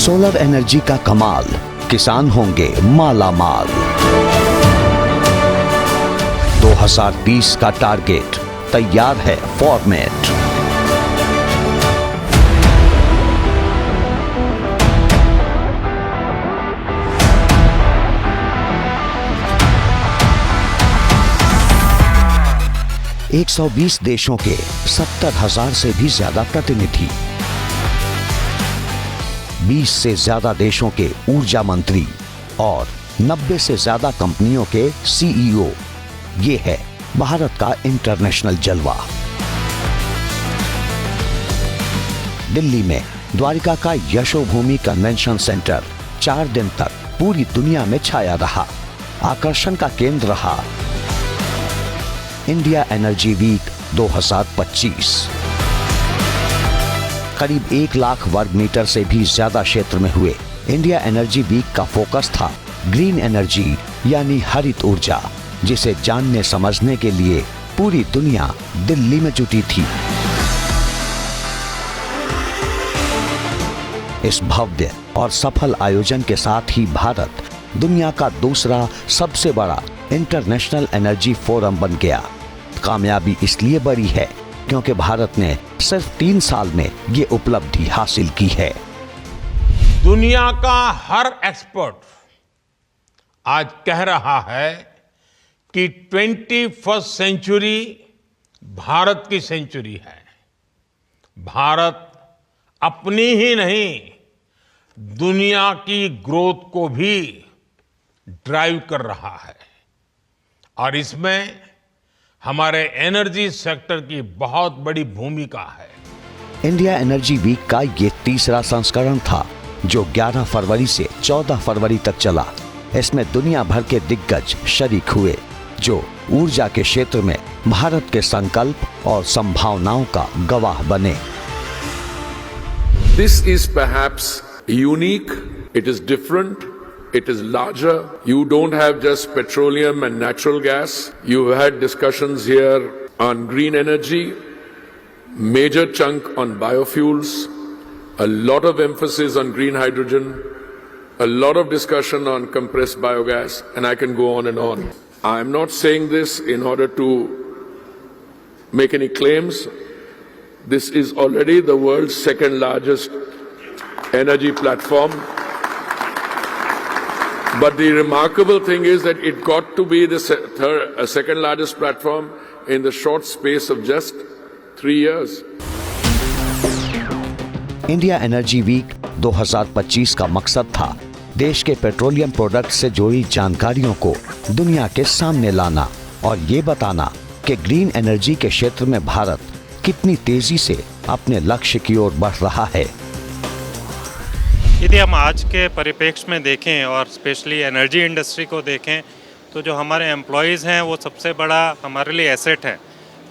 Solar energy का कमाल, किसान होंगे माला माल। 2030 का टारगेट, तैयार है फॉर्मेट। एक 120 देशों के 70,000 से भी ज्यादा प्रतिनिधि, 20 से ज्यादा देशों के ऊर्जा मंत्री और 90 से ज्यादा कंपनियों के सीईओ। ये है भारत का इंटरनेशनल जलवा। दिल्ली में द्वारिका का यशोभूमि कन्वेंशन सेंटर 4 दिन तक पूरी दुनिया में छाया रहा, आकर्षण का केंद्र रहा। इंडिया एनर्जी वीक 2025 करीब 1 लाख वर्ग मीटर से भी ज्यादा क्षेत्र में हुए इंडिया एनर्जी वीक का फोकस था ग्रीन एनर्जी यानी हरित ऊर्जा, जिसे जानने समझने के लिए पूरी दुनिया दिल्ली में जुटी थी। इस भव्य और सफल आयोजन के साथ ही भारत दुनिया का दूसरा सबसे बड़ा इंटरनेशनल एनर्जी फोरम बन गया। कामयाबी इसलिए बड़ी है क्योंकि भारत ने सिर्फ 3 साल में ये उपलब्धि हासिल की है। दुनिया का हर एक्सपर्ट आज कह रहा है कि 21st सेंचुरी भारत की सेंचुरी है। भारत अपनी ही नहीं, दुनिया की ग्रोथ को भी ड्राइव कर रहा है और इसमें हमारे एनर्जी सेक्टर की बहुत बड़ी भूमिका है। इंडिया एनर्जी वीक का ये तीसरा संस्करण था जो 11 फरवरी से 14 फरवरी तक चला। इसमें दुनिया भर के दिग्गज शरीक हुए जो ऊर्जा के क्षेत्र में भारत के संकल्प और संभावनाओं का गवाह बने। This is perhaps unique, it is different, it is larger. You don't have just petroleum and natural gas. You've had discussions here on green energy, major chunk on biofuels, a lot of emphasis on green hydrogen, a lot of discussion on compressed biogas, and I can go on and on. I'm not saying this in order to make any claims. This is already the world's second largest energy platform. But the remarkable thing is that it got to be the second largest platform in the short space of just 3 years. India energy week 2025 का मकसद था देश के petroleum product से जुड़ी जानकारियों को दुनिया के सामने लाना और ये बताना कि ग्रीन एनर्जी के क्षेत्र में भारत कितनी तेजी से अपने लक्ष्य की ओर बढ़ रहा है। यदि हम आज के परिप्रेक्ष्य में देखें और स्पेशली एनर्जी इंडस्ट्री को देखें तो जो हमारे एम्प्लॉयज़ हैं वो सबसे बड़ा हमारे लिए एसेट है।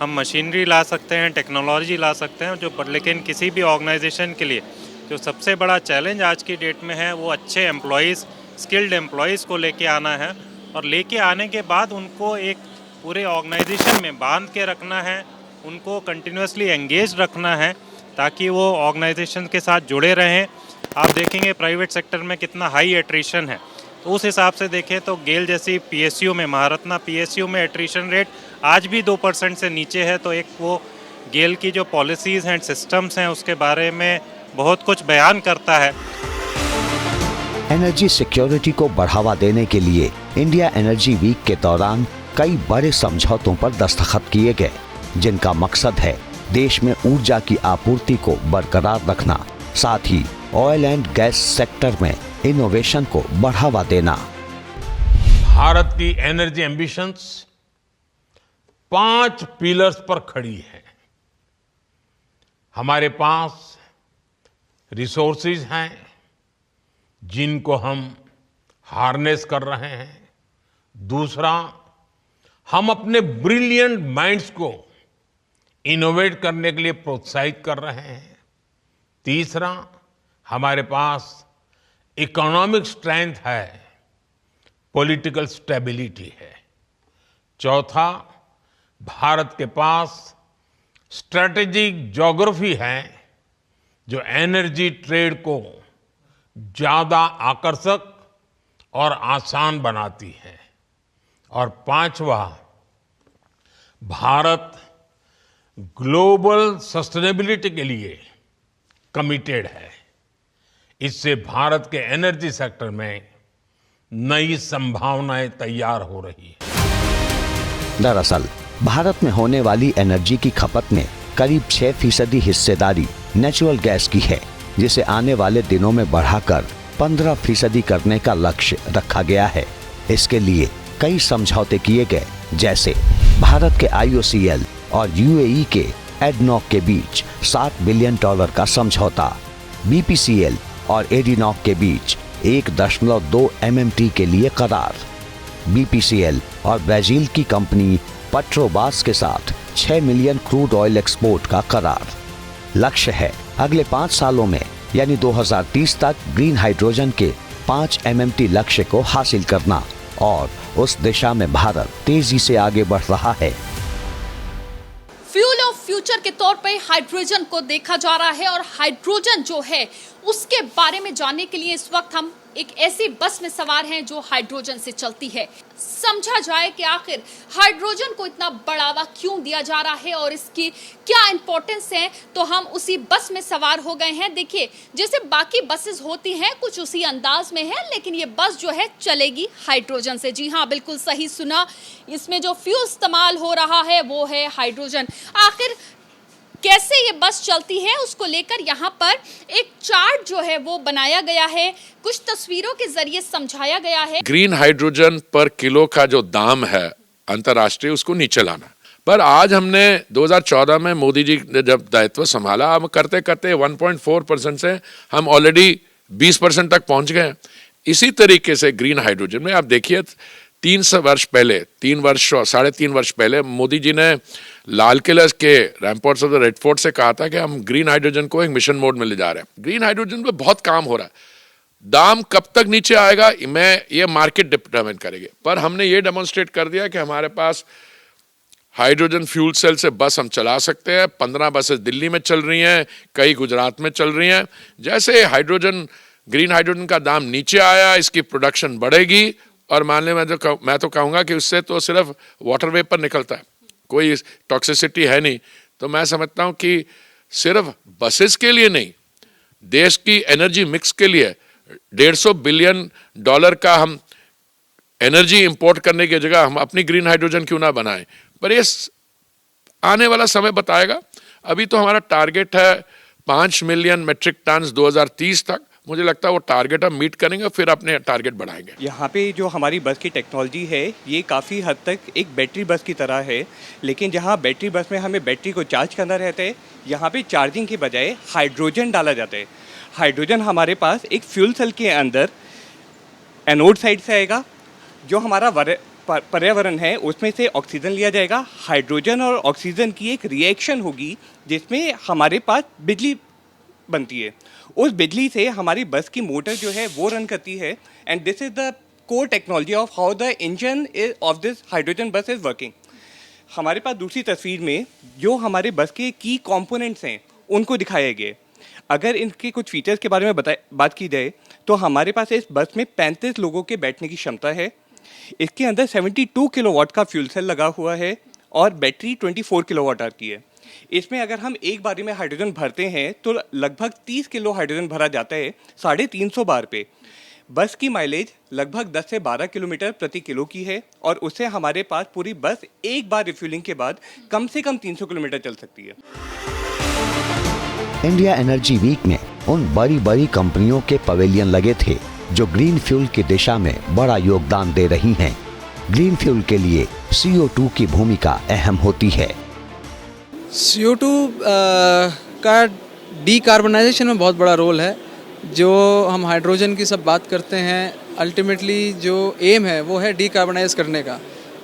हम मशीनरी ला सकते हैं, टेक्नोलॉजी ला सकते हैं, लेकिन किसी भी ऑर्गेनाइजेशन के लिए जो सबसे बड़ा चैलेंज आज की डेट में है वो अच्छे एम्प्लॉयज़, स्किल्ड एम्प्लॉयज़ को लेके आना है और लेके आने के बाद उनको एक पूरे ऑर्गेनाइजेशन में बांध के रखना है, उनको कंटिन्यूसली एंगेज रखना है ताकि वो ऑर्गेनाइजेशन के साथ जुड़े रहें। आप देखेंगे प्राइवेट सेक्टर में कितना हाई एट्रिशन है, तो उस हिसाब से देखें तो गेल जैसी पीएसयू में, महारत्ना पीएसयू में एट्रिशन रेट आज भी 2% से नीचे है। तो एक वो गेल की जो पॉलिसीज़ हैं, सिस्टम्स हैं, उसके बारे में बहुत कुछ बयान करता है। एनर्जी सिक्योरिटी को बढ़ावा देने के लिए इंडिया एनर्जी वीक के दौरान कई बड़े समझौतों पर दस्तखत किए गए, जिनका मकसद है देश में ऊर्जा की आपूर्ति को बरकरार रखना, साथ ही ऑयल एंड गैस सेक्टर में इनोवेशन को बढ़ावा देना। भारत की एनर्जी एम्बिशंस 5 पिलर्स पर खड़ी है। हमारे पास रिसोर्सेज हैं जिनको हम हार्नेस कर रहे हैं। दूसरा, हम अपने ब्रिलियंट माइंड्स को इनोवेट करने के लिए प्रोत्साहित कर रहे हैं। तीसरा, हमारे पास इकोनॉमिक स्ट्रेंथ है, पॉलिटिकल स्टेबिलिटी है। चौथा, भारत के पास स्ट्रेटेजिक ज्योग्राफी है जो एनर्जी ट्रेड को ज्यादा आकर्षक और आसान बनाती है। और पांचवा, भारत ग्लोबल सस्टेनेबिलिटी के लिए कमिटेड है। इससे भारत के एनर्जी सेक्टर में नई संभावनाएं तैयार हो रही है। दरअसल भारत में होने वाली एनर्जी की खपत में करीब 6% हिस्सेदारी नेचुरल गैस की है, जिसे आने वाले दिनों में बढ़ाकर 15% करने का लक्ष्य रखा गया है। इसके लिए कई समझौते किए गए, जैसे भारत के IOCL और UAE के एडनॉक के बीच $7 बिलियन का समझौता, BPCL और एडीनॉक के बीच 1.2 MMT के लिए करार, BPCL और ब्राजील की कंपनी पेट्रोबास के साथ 6 मिलियन क्रूड ऑयल एक्सपोर्ट का करार। लक्ष्य है अगले 5 सालों में यानी 2030 तक ग्रीन हाइड्रोजन के 5 MMT लक्ष्य को हासिल करना, और उस दिशा में भारत तेजी से आगे बढ़ रहा है। फ्यूल ऑफ फ्यूचर के तौर पे हाइड्रोजन को देखा जा रहा है, और हाइड्रोजन जो है उसके बारे में जानने के लिए इस वक्त हम एक ऐसी बस में सवार हैं जो हाइड्रोजन से चलती है। समझा जाए कि आखिर हाइड्रोजन को इतना बढ़ावा क्यों दिया जा रहा है और इसकी क्या इंपॉर्टेंस है, तो हम उसी बस में सवार हो गए हैं। देखिए, जैसे बाकी बसेस होती हैं कुछ उसी अंदाज में है, लेकिन ये बस जो है चलेगी हाइड्रोजन से। जी हाँ, बिल्कुल सही सुना, इसमें जो फ्यूल इस्तेमाल हो रहा है वो है हाइड्रोजन। आखिर कैसे ये बस चलती है उसको लेकर यहाँ पर एक चार्ट जो है वो बनाया गया है, कुछ तस्वीरों के जरिए समझाया गया है। ग्रीन हाइड्रोजन पर किलो का जो दाम है अंतर्राष्ट्रीय, उसको नीचे लाना। पर आज हमने 2014 में मोदी जी ने जब दायित्व संभाला, हम करते करते 1.4% से हम ऑलरेडी 20% तक पहुंच गए। इसी तरीके से ग्रीन हाइड्रोजन में आप देखिए 3 वर्ष पहले, 3.5 वर्ष पहले मोदी जी ने लाल किला के रैम्पोर्ट्स ऑफ द रेड फोर्ट से कहा था कि हम ग्रीन हाइड्रोजन को एक मिशन मोड में ले जा रहे हैं। ग्रीन हाइड्रोजन पे बहुत काम हो रहा है। दाम कब तक नीचे आएगा ये मार्केट डिटरमाइन करेगी, पर हमने ये डेमोन्स्ट्रेट कर दिया कि हमारे पास हाइड्रोजन फ्यूल सेल से बस हम चला सकते हैं। 15 बसेस दिल्ली में चल रही हैं, कई गुजरात में चल रही हैं। जैसे ग्रीन हाइड्रोजन का दाम नीचे आया, इसकी प्रोडक्शन बढ़ेगी, और मान लें मैं तो कहूँगा कि उससे तो सिर्फ वाटर वेपर निकलता है, कोई टॉक्सिसिटी है नहीं। तो मैं समझता हूँ कि सिर्फ बसेस के लिए नहीं, देश की एनर्जी मिक्स के लिए $150 बिलियन का हम एनर्जी इंपोर्ट करने की जगह हम अपनी ग्रीन हाइड्रोजन क्यों ना बनाएं। पर ये आने वाला समय बताएगा। अभी तो हमारा टारगेट है 5 मिलियन मेट्रिक टन 2030 तक। मुझे लगता है वो टारगेट हम मीट करेंगे, फिर अपने टारगेट बढ़ाएंगे। यहाँ पे जो हमारी बस की टेक्नोलॉजी है ये काफ़ी हद तक एक बैटरी बस की तरह है, लेकिन जहाँ बैटरी बस में हमें बैटरी को चार्ज करना रहता है, यहाँ पे चार्जिंग के बजाय हाइड्रोजन डाला जाता है। हाइड्रोजन हमारे पास एक फ्यूल सेल के अंदर एनोड साइड से आएगा, जो हमारा पर्यावरण है उसमें से ऑक्सीजन लिया जाएगा। हाइड्रोजन और ऑक्सीजन की एक रिएक्शन होगी जिसमें हमारे पास बिजली बनती है। उस बिजली से हमारी बस की मोटर जो है वो रन करती है, and this is the core technology of how the engine of this hydrogen बस इज वर्किंग। हमारे पास दूसरी तस्वीर में जो हमारे बस के की कंपोनेंट्स हैं उनको दिखाया गया। अगर इनके कुछ फीचर्स के बारे में बात की जाए तो हमारे पास इस बस में 35 लोगों के बैठने की क्षमता है। इसके अंदर 72 किलोवाट का फ्यूल सेल लगा हुआ है और बैटरी 24 किलोवाट आवर की है। इसमें अगर हम एक बारी में हाइड्रोजन भरते हैं तो लगभग 30 किलो हाइड्रोजन भरा जाता है 350 बार पे। बस की माइलेज लगभग 10 से 12 किलोमीटर प्रति किलो की है, और उससे हमारे पास पूरी बस एक बार रिफ्यूलिंग के बाद कम से कम 300 किलोमीटर चल सकती है। इंडिया एनर्जी वीक में उन बड़ी बड़ी कंपनियों के पवेलियन लगे थे जो ग्रीन फ्यूल की दिशा में बड़ा योगदान दे रही हैं। ग्रीन फ्यूल के लिए CO2 की भूमिका अहम होती है। CO2 का डीकार्बनाइजेशन में बहुत बड़ा रोल है। जो हम हाइड्रोजन की सब बात करते हैं, अल्टीमेटली जो एम है वो है डीकार्बनाइज करने का।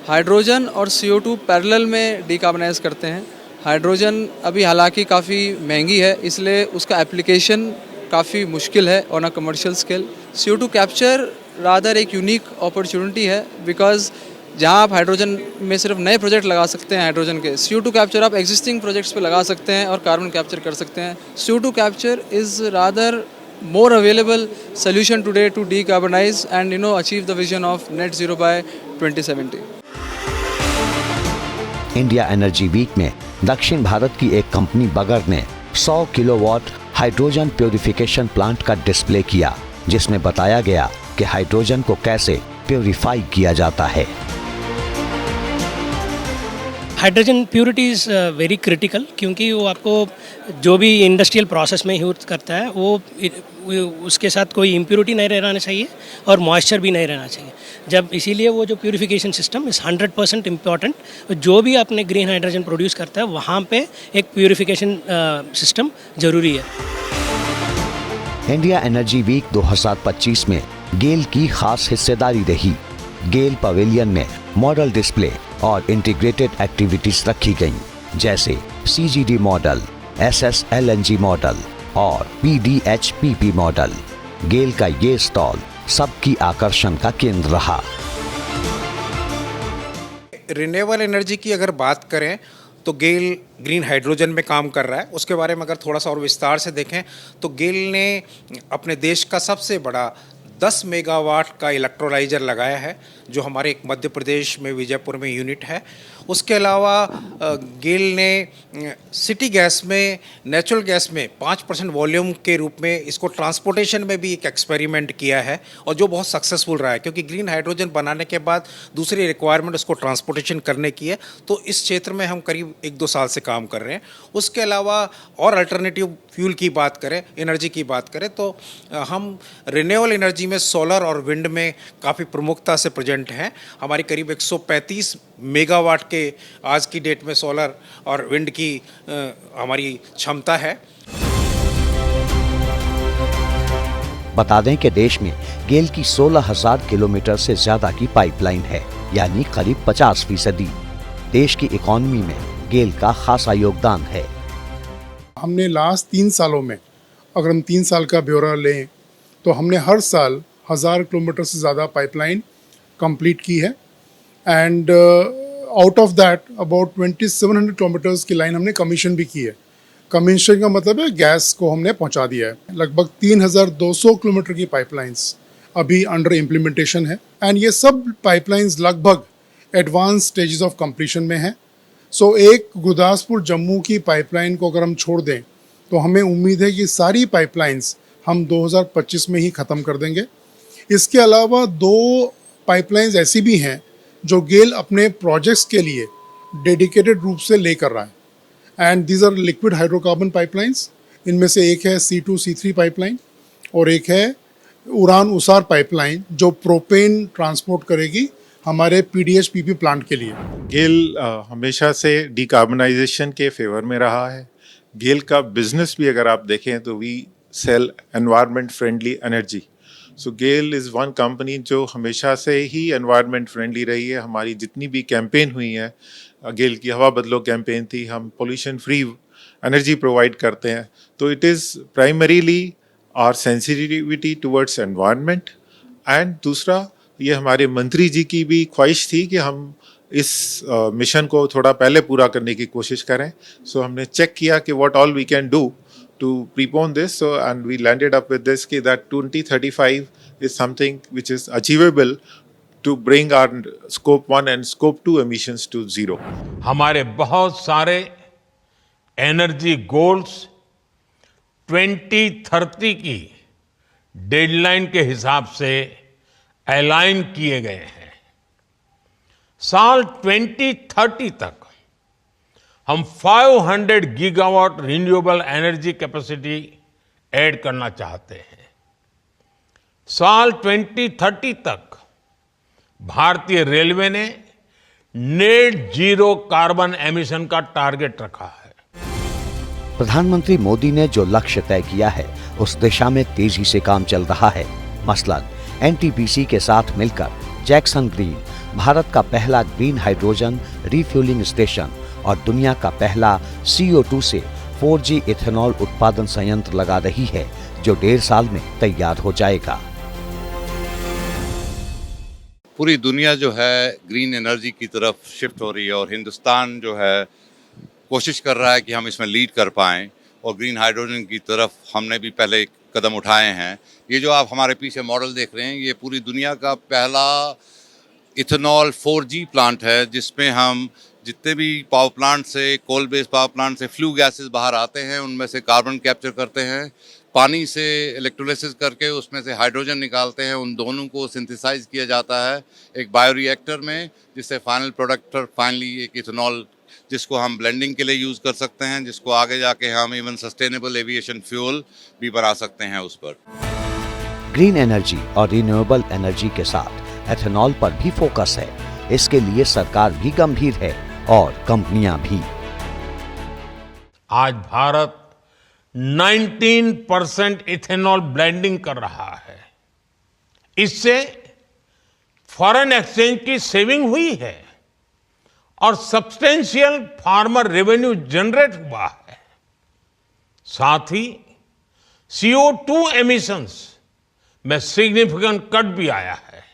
हाइड्रोजन और CO2 पैरेलल में डीकार्बनाइज करते हैं। हाइड्रोजन अभी हालांकि काफ़ी महंगी है, इसलिए उसका एप्लीकेशन काफ़ी मुश्किल है on a commercial scale. CO2 capture rather एक यूनिक अपॉर्चुनिटी है, बिकॉज जहाँ आप हाइड्रोजन में सिर्फ नए प्रोजेक्ट लगा सकते हैं हाइड्रोजन के, CO2 कैप्चर आप एग्जिस्टिंग प्रोजेक्ट्स पे लगा सकते हैं और कार्बन कैप्चर कर सकते हैं। CO2 capture is rather more available solution today to decarbonize and achieve the vision of net zero by 2070. India energy week में दक्षिण भारत की एक कंपनी बगर ने 100 किलोवाट हाइड्रोजन प्यूरिफिकेशन प्लांट का डिस्प्ले किया, जिसमें बताया गया कि हाइड्रोजन को कैसे प्यूरिफाई किया जाता है। Hydrogen purity is very critical, क्योंकि वो आपको जो भी इंडस्ट्रियल प्रोसेस में यूज करता है वो उसके साथ कोई इम्प्योरिटी नहीं रहना चाहिए और मॉइस्चर भी नहीं रहना चाहिए। जब इसीलिए वो जो प्यूरिफिकेशन सिस्टम इज़ 100% इम्पॉर्टेंट। जो भी आपने ग्रीन हाइड्रोजन प्रोड्यूस करता है वहाँ पे एक प्यूरिफिकेशन सिस्टम ज़रूरी है। इंडिया एनर्जी वीक 2025 में गेल की खास हिस्सेदारी रही। गेल पवेलियन में मॉडल डिस्प्ले और इंटीग्रेटेड एक्टिविटीज रखी गईं, जैसे CGD मॉडल, SSLNG मॉडल और PDH/PP मॉडल। गेल का ये स्टॉल सबकी आकर्षण का केंद्र रहा। रिन्यूएबल एनर्जी की अगर बात करें तो गेल ग्रीन हाइड्रोजन में काम कर रहा है। उसके बारे में अगर थोड़ा सा और विस्तार से देखें तो गेल ने अपने देश का सबसे बड़ा 10 मेगावाट का इलेक्ट्रोलाइजर लगाया है, जो हमारे एक मध्य प्रदेश में विजयपुर में यूनिट है। उसके अलावा गेल ने सिटी गैस में, नेचुरल गैस में 5% वॉल्यूम के रूप में इसको ट्रांसपोर्टेशन में भी एक एक्सपेरिमेंट किया है, और जो बहुत सक्सेसफुल रहा है, क्योंकि ग्रीन हाइड्रोजन बनाने के बाद दूसरी रिक्वायरमेंट उसको ट्रांसपोर्टेशन करने की है। तो इस क्षेत्र में हम करीब 1-2 साल से काम कर रहे हैं। उसके अलावा और अल्टरनेटिव फ्यूल की बात करें, एनर्जी की बात करें, तो हम रिन्यूएबल एनर्जी में सोलर और विंड में काफ़ी प्रमुखता से प्रेजेंट हैं। हमारी करीब 135 मेगावाट के आज की डेट में सोलर और विंड की हमारी क्षमता है। बता दें कि देश में गेल की 16,000 किलोमीटर से ज्यादा की पाइपलाइन है, यानी करीब 50%। देश की इकोनॉमी में गेल का खासा योगदान है। हमने लास्ट 3 सालों में, अगर हम 3 साल का ब्यौरा लें, तो हमने हर साल 1000 किलोमीटर से ज़्यादा पाइपलाइन कंप्लीट की है। And out of that about 2700 kilometres की लाइन हमने कमीशन भी की है। कमीशन का मतलब है गैस को हमने पहुंचा दिया है। लगभग 3200 किलोमीटर की पाइपलाइंस अभी अंडर इम्प्लीमेंटेशन है, एंड ये सब पाइपलाइंस लगभग एडवांस स्टेजेस ऑफ कंप्लीशन में हैं। सो एक गुरदासपुर जम्मू की पाइपलाइन को अगर हम छोड़ दें तो हमें उम्मीद है कि सारी पाइपलाइंस हम 2025 में ही ख़त्म कर देंगे। इसके अलावा 2 पाइपलाइंस ऐसी भी हैं जो गेल अपने प्रोजेक्ट्स के लिए डेडिकेटेड रूप से ले कर रहा है, and these are liquid hydrocarbon pipelines. इनमें से एक है C2C3 पाइपलाइन और एक है उड़ान उसार पाइपलाइन, जो प्रोपेन ट्रांसपोर्ट करेगी हमारे PDH/PP प्लांट के लिए। गेल हमेशा से डिकार्बनाइजेशन के फेवर में रहा है। गेल का बिजनेस भी अगर आप देखें तो we sell environment friendly energy. So GAIL is one company जो हमेशा से ही एनवायरनमेंट फ्रेंडली रही है। हमारी जितनी भी कैंपेन हुई है, गेल की हवा बदलो कैंपेन थी, हम पोल्यूशन फ्री एनर्जी प्रोवाइड करते हैं। तो it is primarily our sensitivity towards environment, and दूसरा ये हमारे मंत्री जी की भी ख्वाहिश थी कि हम इस मिशन को थोड़ा पहले पूरा करने की कोशिश करें। सो हमने चेक किया कि what all we can do to prepone this, so and we landed up with this that 2035 is something which is achievable to bring our scope 1 and scope 2 emissions to zero. हमारे बहुत सारे energy goals 2030 की deadline के हिसाब से align किए गए हैं। साल 2030 तक हम 500 gigawatt renewable energy capacity add करना चाहते हैं। साल 2030 तक भारतीय रेलवे ने नेट जीरो कार्बन एमिशन का टारगेट रखा है। प्रधानमंत्री मोदी ने जो लक्ष्य तय किया है उस दिशा में तेजी से काम चल रहा है। मसलन NTPC के साथ मिलकर जैक्सन ग्रीन भारत का पहला ग्रीन हाइड्रोजन रिफ्यूलिंग स्टेशन और दुनिया का पहला CO2 से 4G इथेनॉल उत्पादन संयंत्र लगा रही है, जो 1.5 साल में तैयार हो जाएगा। पूरी दुनिया जो है ग्रीन एनर्जी की तरफ शिफ्ट हो रही है, और हिंदुस्तान जो है कोशिश कर रहा है कि हम इसमें लीड कर पाएं, और ग्रीन हाइड्रोजन की तरफ हमने भी पहले कदम उठाए हैं। ये जो आप हमारे पीछे मॉडल देख रहे हैं, ये पूरी दुनिया का पहला इथेनॉल 4G प्लांट है, जिसमें हम जितने भी पावर प्लांट से, कोल बेस्ड पावर प्लांट से फ्लू गैसेस बाहर आते हैं, उनमें से कार्बन कैप्चर करते हैं, पानी से इलेक्ट्रोलिसिस करके उसमें से हाइड्रोजन निकालते हैं, उन दोनों को सिंथेसाइज किया जाता है एक बायोरिएक्टर में, जिससे फाइनल प्रोडक्ट फाइनली एक इथेनॉल, जिसको हम ब्लेंडिंग के लिए यूज़ कर सकते हैं, जिसको आगे जाके हम इवन सस्टेनेबल एविएशन फ्यूल भी बना सकते हैं उस पर। ग्रीन एनर्जी और रिन्यूएबल एनर्जी के साथ एथेनॉल पर भी फोकस है। इसके लिए सरकार भी गंभीर है और कंपनियां भी। आज भारत 19% इथेनॉल ब्लेंडिंग कर रहा है। इससे फॉरेन एक्सचेंज की सेविंग हुई है और सब्सटेंशियल फार्मर रेवेन्यू जनरेट हुआ है। साथ ही CO2 एमिशंस में सिग्निफिकेंट कट भी आया है।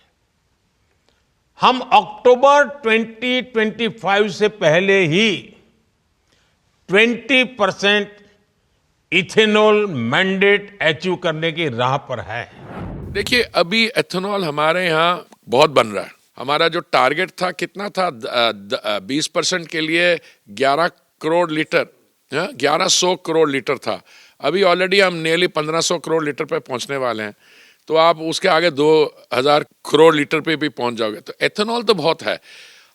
हम अक्टूबर 2025 से पहले ही 20% इथेनॉल मैंडेट अचीव करने की राह पर है। देखिए, अभी एथेनॉल हमारे यहाँ बहुत बन रहा है। हमारा जो टारगेट था कितना था, 20% के लिए 11 करोड़ लीटर, 1100 करोड़ लीटर था। अभी ऑलरेडी हम नियरली 1500 करोड़ लीटर पे पहुंचने वाले हैं। तो आप उसके आगे 2000 करोड़ लीटर पे भी पहुंच जाओगे। तो एथेनॉल तो बहुत है।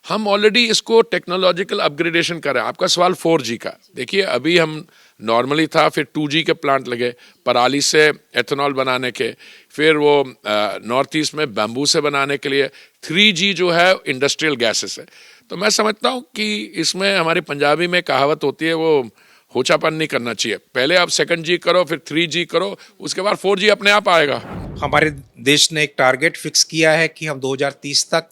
हम ऑलरेडी इसको टेक्नोलॉजिकल अपग्रेडेशन कर रहे हैं। आपका सवाल 4G का, देखिए अभी हम नॉर्मली था, फिर 2G के प्लांट लगे पराली से एथेनॉल बनाने के, फिर वो नॉर्थ ईस्ट में बैम्बू से बनाने के लिए, 3G जो है इंडस्ट्रियल गैसेस है। तो मैं समझता हूँ कि इसमें हमारी पंजाबी में कहावत होती है, वो होचापन नहीं करना चाहिए। पहले आप 2G करो, फिर 3G करो, उसके बाद 4G अपने आप आएगा। हमारे देश ने एक टारगेट फिक्स किया है कि हम 2030 तक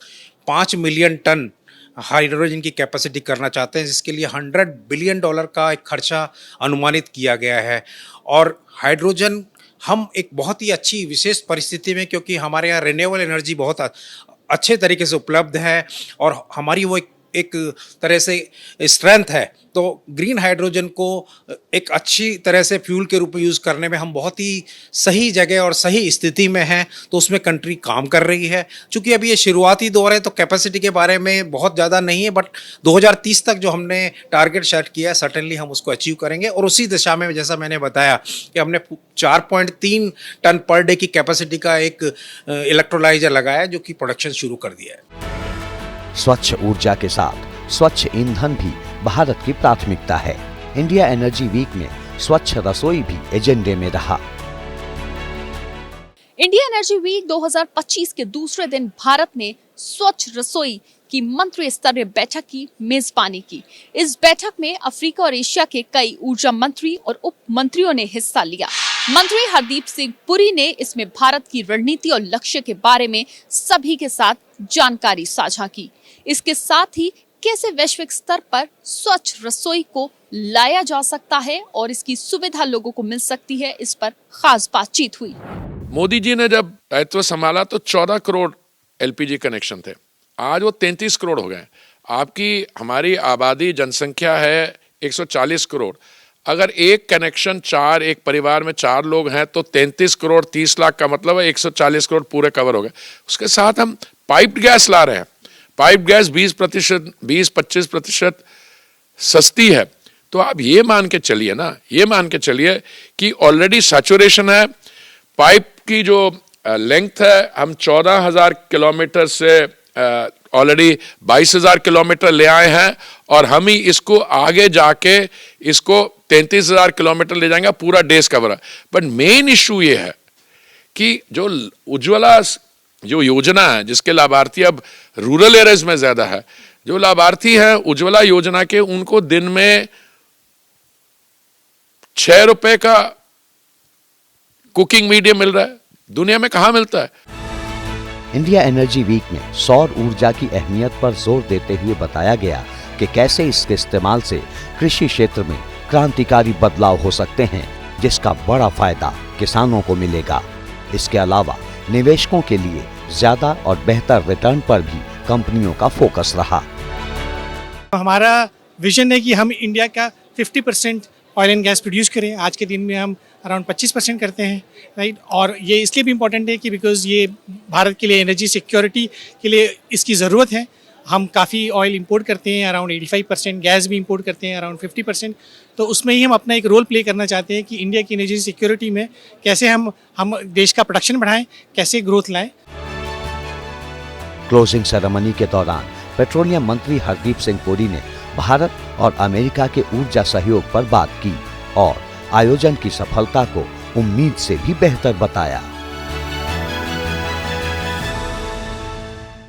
5 मिलियन टन हाइड्रोजन की कैपेसिटी करना चाहते हैं, जिसके लिए $100 बिलियन का एक खर्चा अनुमानित किया गया है। और हाइड्रोजन हम एक बहुत ही अच्छी विशेष परिस्थिति में, क्योंकि हमारे यहाँ रिन्यूएबल एनर्जी बहुत अच्छे तरीके से उपलब्ध है और हमारी वो एक तरह से स्ट्रेंथ है, तो ग्रीन हाइड्रोजन को एक अच्छी तरह से फ्यूल के रूप में यूज़ करने में हम बहुत ही सही जगह और सही स्थिति में हैं। तो उसमें कंट्री काम कर रही है। चूँकि अभी ये शुरुआती दौर है, तो कैपेसिटी के बारे में बहुत ज़्यादा नहीं है, बट 2030 तक जो हमने टारगेट सेट किया है, सर्टेनली हम उसको अचीव करेंगे। और उसी दिशा में, जैसा मैंने बताया कि हमने 4.3 टन पर डे की कैपेसिटी का एक इलेक्ट्रोलाइजर लगाया है, जो कि प्रोडक्शन शुरू कर दिया है। स्वच्छ ऊर्जा के साथ स्वच्छ ईंधन भी भारत की प्राथमिकता है। इंडिया एनर्जी वीक में स्वच्छ रसोई भी एजेंडे में रहा। इंडिया एनर्जी वीक 2025 के दूसरे दिन भारत ने स्वच्छ रसोई की मंत्री स्तरीय बैठक की मेजबानी की। इस बैठक में अफ्रीका और एशिया के कई ऊर्जा मंत्री और उप मंत्रियों ने हिस्सा लिया। मंत्री हरदीप सिंह पुरी ने इसमें भारत की रणनीति और लक्ष्य के बारे में सभी के साथ जानकारी साझा की। इसके साथ ही कैसे वैश्विक स्तर पर स्वच्छ रसोई को लाया जा सकता है और इसकी सुविधा लोगों को मिल सकती है, इस पर खास बातचीत हुई। मोदी जी ने जब दायित्व संभाला तो 14 करोड़ LPG कनेक्शन थे, आज वो 33 करोड़ हो गए। आपकी हमारी आबादी जनसंख्या है 140 करोड़। अगर एक कनेक्शन एक परिवार में 4 लोग हैं तो 33 करोड़ 30 लाख का मतलब है 140 करोड़ पूरे कवर हो गए। उसके साथ हम पाइप्ड गैस ला रहे हैं। पाइप्ड गैस 20-25% सस्ती है। तो आप ये मान के चलिए ना, ये मान के चलिए कि ऑलरेडी सैचुरेशन है। पाइप की जो लेंथ है, हम 14,000 किलोमीटर से ऑलरेडी 22,000 किलोमीटर ले आए हैं और हम ही इसको आगे जाके इसको 33,000 किलोमीटर ले जाएंगे, पूरा डेज कवर है। बट मेन इशू ये है कि जो उज्ज्वला जो योजना है, जिसके लाभार्थी अब रूरल एरियाज में ज्यादा है, जो लाभार्थी हैं उज्ज्वला योजना के, उनको दिन में 6 रुपए का कुकिंग मीडियम मिल रहा है। दुनिया में कहां मिलता है? इंडिया एनर्जी वीक में सौर ऊर्जा की अहमियत पर जोर देते हुए बताया गया कि कैसे इसके इस्तेमाल से कृषि क्षेत्र में क्रांतिकारी बदलाव हो सकते हैं, जिसका बड़ा फायदा किसानों को मिलेगा। इसके अलावा निवेशकों के लिए ज्यादा और बेहतर रिटर्न पर भी कंपनियों का फोकस रहा। हमारा विजन है कि हम इंडिया का 50% ऑयल एंड गैस प्रोड्यूस करें। आज के दिन में हम अराउंड 25% करते हैं, राइट। और ये इसलिए भी इम्पॉर्टेंट है कि बिकॉज़ ये भारत के लिए एनर्जी सिक्योरिटी के लिए इसकी ज़रूरत है। हम काफ़ी ऑयल इंपोर्ट करते हैं अराउंड 85%, गैस भी इंपोर्ट करते हैं अराउंड 50%। तो उसमें ही हम अपना एक रोल प्ले करना चाहते हैं कि इंडिया की एनर्जी सिक्योरिटी में कैसे हम देश का प्रोडक्शन बढ़ाएं, कैसे ग्रोथ लाएं। क्लोजिंग सेरेमनी के दौरान पेट्रोलियम मंत्री हरदीप सिंह पुरी ने भारत और अमेरिका के ऊर्जा सहयोग पर बात की और आयोजन की सफलता को उम्मीद से भी बेहतर बताया।